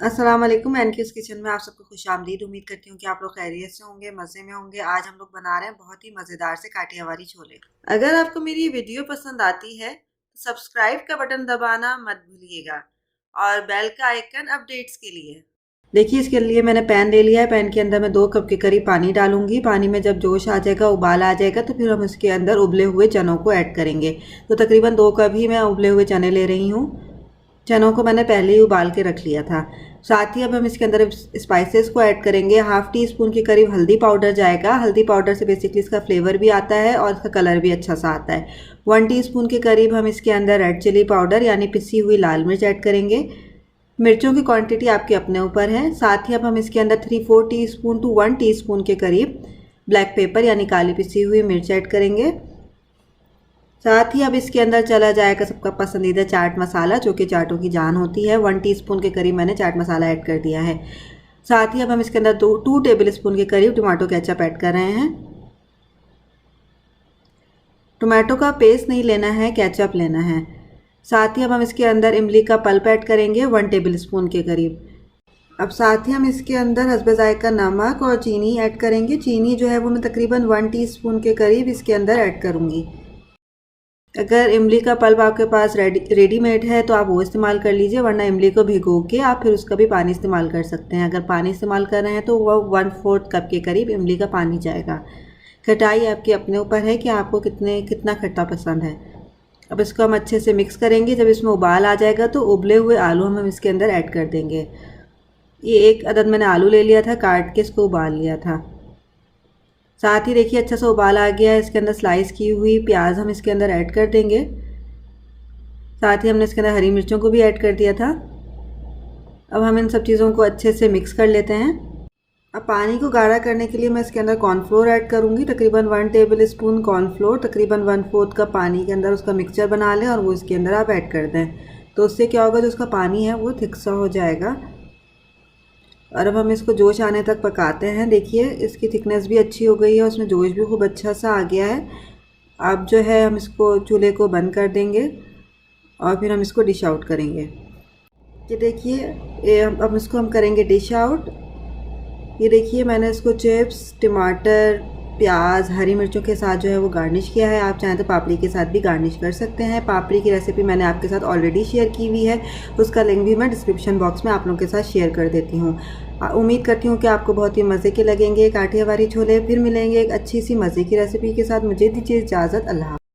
अस्सलाम वालेकुम। एनकेस किचन में आप सबको खुशामदीद। उम्मीद करती हूँ कि आप लोग खैरियत से होंगे, मज़े में होंगे। आज हम लोग बना रहे हैं बहुत ही मज़ेदार से काठियावाड़ी छोले। अगर आपको मेरी वीडियो पसंद आती है तो सब्सक्राइब का बटन दबाना मत भूलिएगा और बेल का आइकन अपडेट्स के लिए। देखिए, इसके लिए मैंने पैन ले लिया है। पैन के अंदर मैं 2 कप के करीब पानी डालूंगी। पानी में जब जोश आ जाएगा, उबाल आ जाएगा, तो फिर हम इसके अंदर उबले हुए चनों को ऐड करेंगे। तो तकरीबन 2 कप ही मैं उबले हुए चने ले रही हूँ। चनों को मैंने पहले ही उबाल के रख लिया था। साथ ही अब हम इसके अंदर स्पाइसेस को ऐड करेंगे। हाफ टी स्पून के करीब हल्दी पाउडर जाएगा। हल्दी पाउडर से बेसिकली इसका फ्लेवर भी आता है और इसका कलर भी अच्छा सा आता है। 1 टीस्पून के करीब हम इसके अंदर रेड चिली पाउडर यानी पिसी हुई लाल मिर्च ऐड करेंगे। मिर्चों की क्वांटिटी आपके अपने ऊपर है। साथ ही अब हम इसके अंदर 3/4 टीस्पून टू 1 टीस्पून के करीब ब्लैक पेपर यानी काली पिसी हुई मिर्च ऐड करेंगे। साथ ही अब इसके अंदर चला जाएगा सबका पसंदीदा चाट मसाला, जो कि चाटों की जान होती है। 1 टीस्पून के करीब मैंने चाट मसाला ऐड कर दिया है। साथ ही अब हम इसके अंदर 2 टेबल स्पून के करीब टमाटो केचप ऐड कर रहे हैं। टमाटो का पेस्ट नहीं लेना है, केचप लेना है। साथ ही अब हम इसके अंदर इमली का पल्प ऐड करेंगे 1 टेबल स्पून के करीब। अब साथ ही हम इसके अंदर हस्बे जायका नमक और चीनी ऐड करेंगे। चीनी जो है वो मैं तकरीबन 1 टीस्पून के करीब इसके अंदर ऐड करूँगी। अगर इमली का पल्प आपके पास रेडीमेड है तो आप वो इस्तेमाल कर लीजिए, वरना इमली को भिगो के आप फिर उसका भी पानी इस्तेमाल कर सकते हैं। अगर पानी इस्तेमाल कर रहे हैं तो वो 1/4 कप के करीब इमली का पानी जाएगा। खटाई आपके अपने ऊपर है कि आपको कितना खट्टा पसंद है। अब इसको हम अच्छे से मिक्स करेंगे। जब इसमें उबाल आ जाएगा तो उबले हुए आलू हम इसके अंदर ऐड कर देंगे। ये 1 अदद मैंने आलू ले लिया था, काट के इसको उबाल लिया था। साथ ही देखिए अच्छा सा उबाल आ गया है। इसके अंदर स्लाइस की हुई प्याज हम इसके अंदर ऐड कर देंगे। साथ ही हमने इसके अंदर हरी मिर्चों को भी ऐड कर दिया था। अब हम इन सब चीज़ों को अच्छे से मिक्स कर लेते हैं। अब पानी को गाढ़ा करने के लिए मैं इसके अंदर कॉर्नफ्लोर ऐड करूँगी। तकरीबन 1 टेबल स्पून कॉर्नफ्लोर, तकरीबन 1/4 कप पानी के अंदर उसका मिक्सचर बना लें और वो इसके अंदर आप ऐड कर दें। तो उससे क्या होगा, जो उसका पानी है वो थिक सा हो जाएगा। और अब हम इसको जोश आने तक पकाते हैं। देखिए इसकी थिकनेस भी अच्छी हो गई है और उसमें जोश भी खूब अच्छा सा आ गया है। अब जो है हम इसको चूल्हे को बंद कर देंगे और फिर हम इसको डिश आउट करेंगे। ये देखिए अब इसको हम करेंगे डिश आउट। ये देखिए मैंने इसको चिप्स, टमाटर, प्याज, हरी मिर्चों के साथ जो है वो गार्निश किया है। आप चाहें तो पापड़ी के साथ भी गार्निश कर सकते हैं। पापड़ी की रेसिपी मैंने आपके साथ ऑलरेडी शेयर की हुई है, उसका लिंक भी मैं डिस्क्रिप्शन बॉक्स में आप लोगों के साथ शेयर कर देती हूँ। उम्मीद करती हूँ कि आपको बहुत ही मज़े के लगेंगे काठियावाड़ी छोले। फिर मिलेंगे एक अच्छी सी मज़े की रेसिपी के साथ। मुझे दीजिए इजाज़त। अल्लाह।